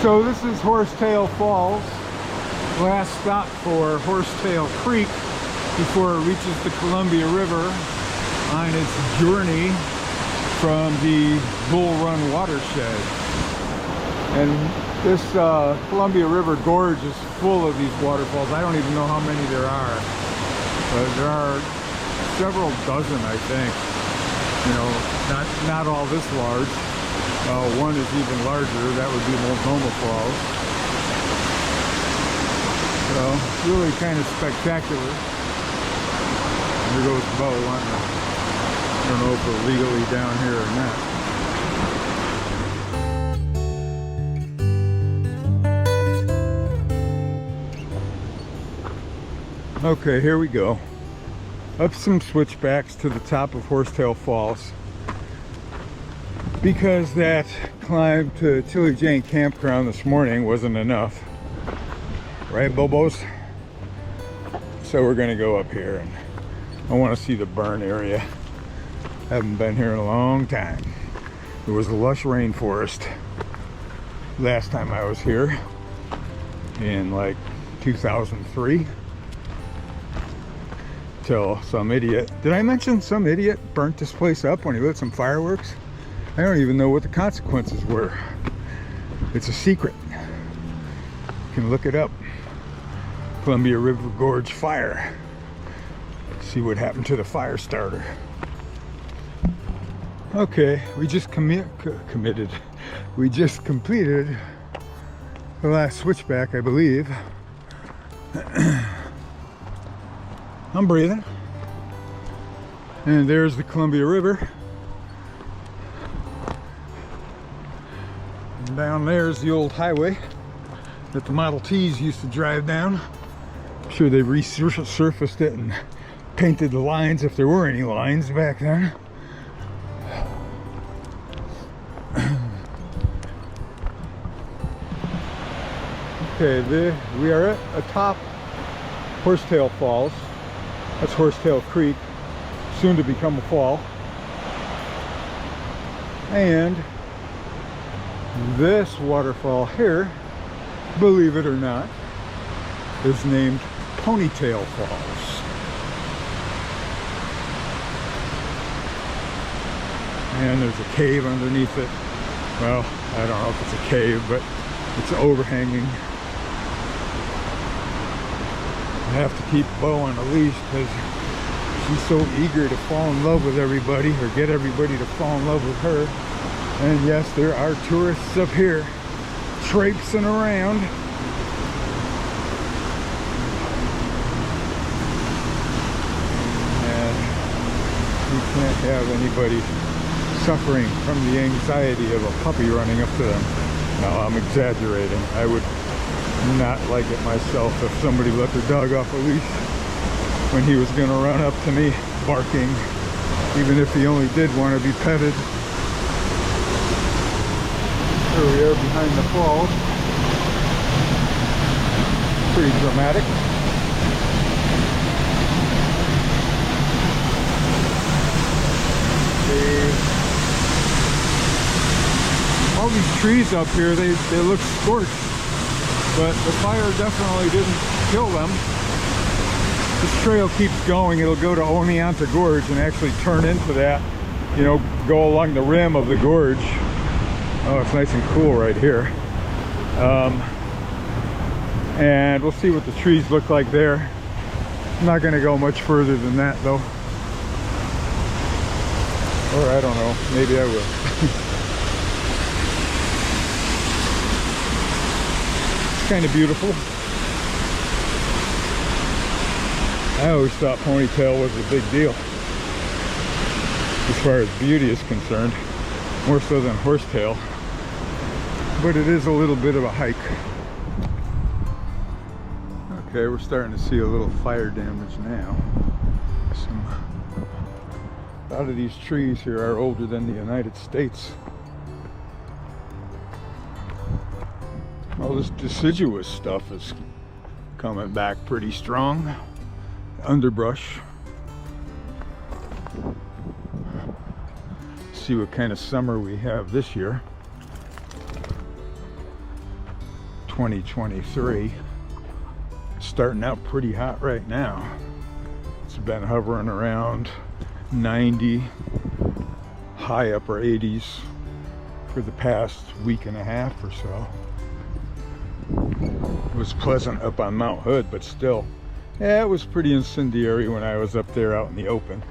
So this is Horsetail Falls, last stop for Horsetail Creek before it reaches the Columbia River on its journey from the Bull Run watershed. And this Columbia River Gorge is full of these waterfalls. I don't even know how many there are, but there are several dozen, I think. You know, not all this large. One is even larger. That would be Oneonta Falls. So, really kind of spectacular. Here goes the boat. I don't know if we're legally down here or not. Okay, here we go. Up some switchbacks to the top of Horsetail Falls, because that climb to Chili Jane Campground this morning wasn't enough. Right, Bobos? So we're gonna go up here, and I want to see the burn area. Haven't been here in a long time. It was a lush rainforest last time I was here in like 2003. Till some idiot, did I mention some idiot burnt this place up when he lit some fireworks? I don't even know what the consequences were. It's a secret. You can look it up. Columbia River Gorge fire. See what happened to the fire starter. Okay, we just committed. We just completed the last switchback, I believe. I'm breathing. And there's the Columbia River. And down there's the old highway that the Model Ts used to drive down. I'm sure they resurfaced it and painted the lines, if there were any lines back then. Okay, we are at atop Horsetail Falls. That's Horsetail Creek, soon to become a fall. And this waterfall here, believe it or not, is named Ponytail Falls. And there's a cave underneath it. Well, I don't know if it's a cave, but it's overhanging. I have to keep Bo on a leash because she's so eager to fall in love with everybody, or get everybody to fall in love with her. And yes, there are tourists up here traipsing around. And you can't have anybody suffering from the anxiety of a puppy running up to them. No, I'm exaggerating. I would not like it myself if somebody let their dog off a leash when he was going to run up to me barking, even if he only did want to be petted. Here we are behind the falls. Pretty dramatic. All these trees up here, they look scorched. But the fire definitely didn't kill them. This trail keeps going. It'll go to Oneonta Gorge and actually turn into that, you know, go along the rim of the gorge. Oh, it's nice and cool right here. And we'll see what the trees look like there. I'm not going to go much further than that, though. Or I don't know. Maybe I will. Kind of beautiful. I always thought Ponytail was a big deal as far as beauty is concerned, more so than Horsetail, but it is a little bit of a hike. Okay, we're starting to see a little fire damage now. A lot of these trees here are older than the United States. All this deciduous stuff is coming back pretty strong. Underbrush. See what kind of summer we have this year. 2023. Starting out pretty hot right now. It's been hovering around 90, high upper 80s for the past week and a half or so. It was pleasant up on Mount Hood, but still, yeah, it was pretty incendiary when I was up there out in the open,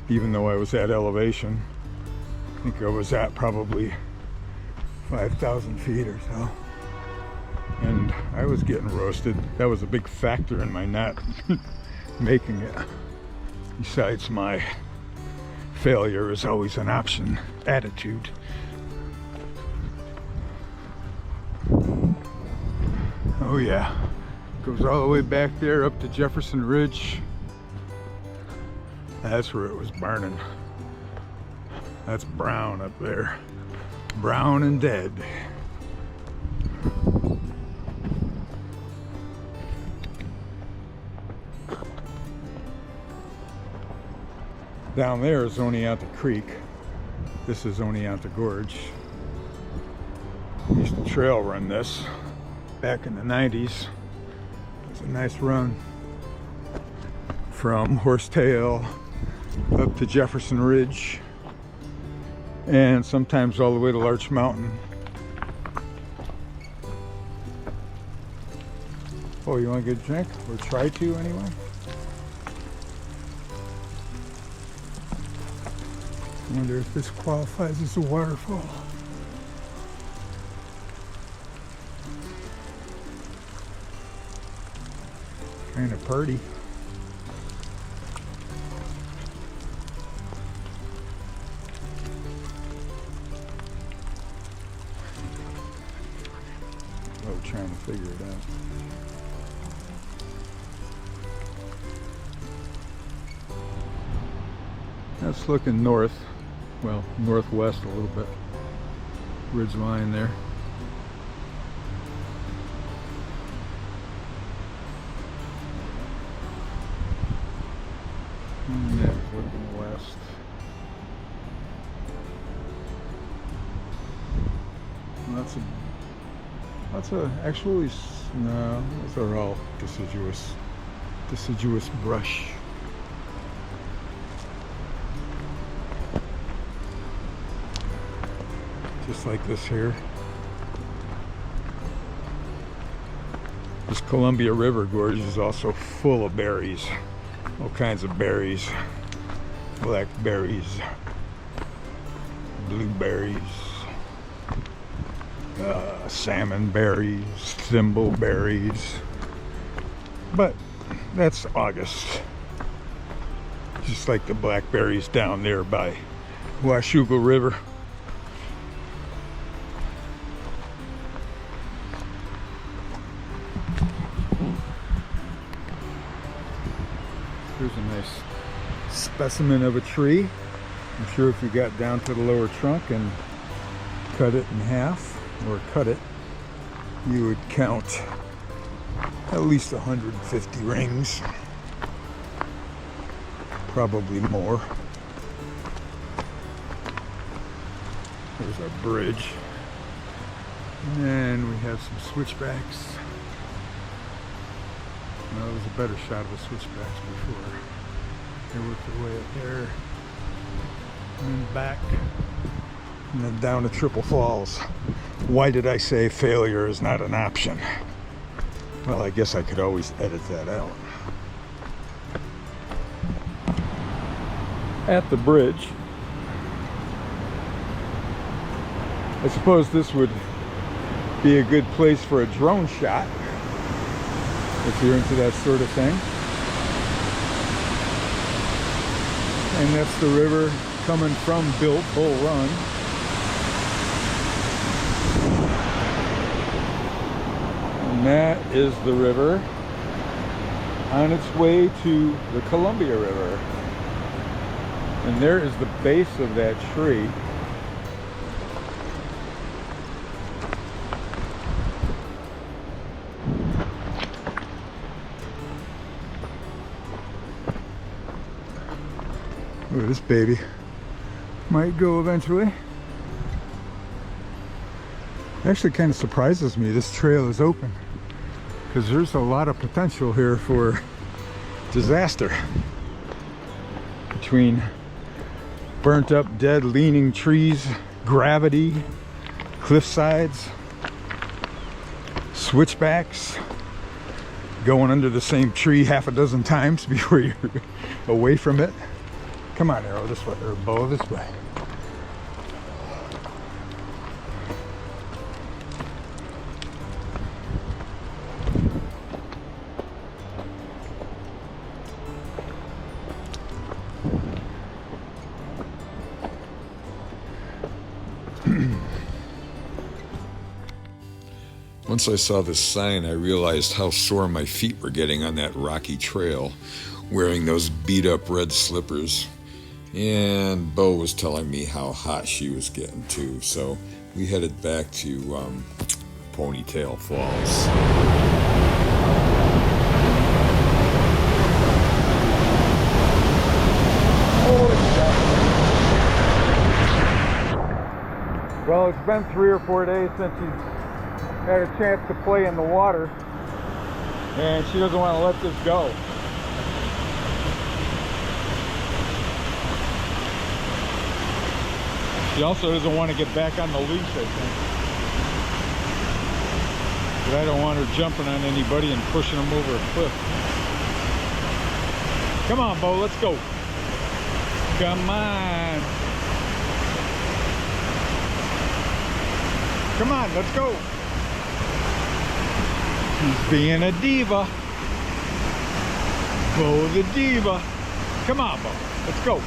even though I was at elevation. I think I was at probably 5,000 feet or so. And I was getting roasted. That was a big factor in my not making it. Besides my failure is always an option attitude. Oh yeah, goes all the way back there up to Jefferson Ridge. That's where it was burning. That's brown up there. Brown and dead. Down there is Oneonta Creek. This is Oneonta Gorge. I used to trail run this back in the 90s. It was a nice run from Horsetail up to Jefferson Ridge and sometimes all the way to Larch Mountain. Oh, you want to get a drink? Or try to anyway? I wonder if this qualifies as a waterfall. Kind of pretty. Oh, trying to figure it out. That's looking north. Well, northwest a little bit. Ridge line there. And that's looking west. Well, actually, no, those are all deciduous brush. Just like this here. This Columbia River Gorge is also full of berries. All kinds of berries. Blackberries, blueberries, salmon berries, thimbleberries. But that's August. Just like the blackberries down there by Washougal River. Here's a nice specimen of a tree. I'm sure if you got down to the lower trunk and cut it in half, or cut it, you would count at least 150 rings. Probably more. There's our bridge. And we have some switchbacks. Well, there was a better shot of the switchbacks before. They worked their way up there, and then back, and then down to Triple Falls. Why did I say failure is not an option? Well, I guess I could always edit that out. At the bridge, I suppose this would be a good place for a drone shot, if you're into that sort of thing. And that's the river coming from Bull Run. And that is the river on its way to the Columbia River. And there is the base of that tree. Look at this baby. Might go eventually. Actually kind of surprises me this trail is open, because there's a lot of potential here for disaster. Between burnt up, dead, leaning trees, gravity, cliff sides, switchbacks, going under the same tree half a dozen times before you're away from it. Come on, Arrow, this way, or Bo, this way. Once I saw this sign, I realized how sore my feet were getting on that rocky trail, wearing those beat-up red slippers. And Bo was telling me how hot she was getting too, so we headed back to Ponytail Falls. Well, it's been 3 or 4 days since she's had a chance to play in the water, and she doesn't want to let this go. She also doesn't want to get back on the leash, I think. But I don't want her jumping on anybody and pushing them over a cliff. Come on, Bo, let's go. Come on. Come on, let's go. She's being a diva. Bo the diva. Come on, Bo. Let's go.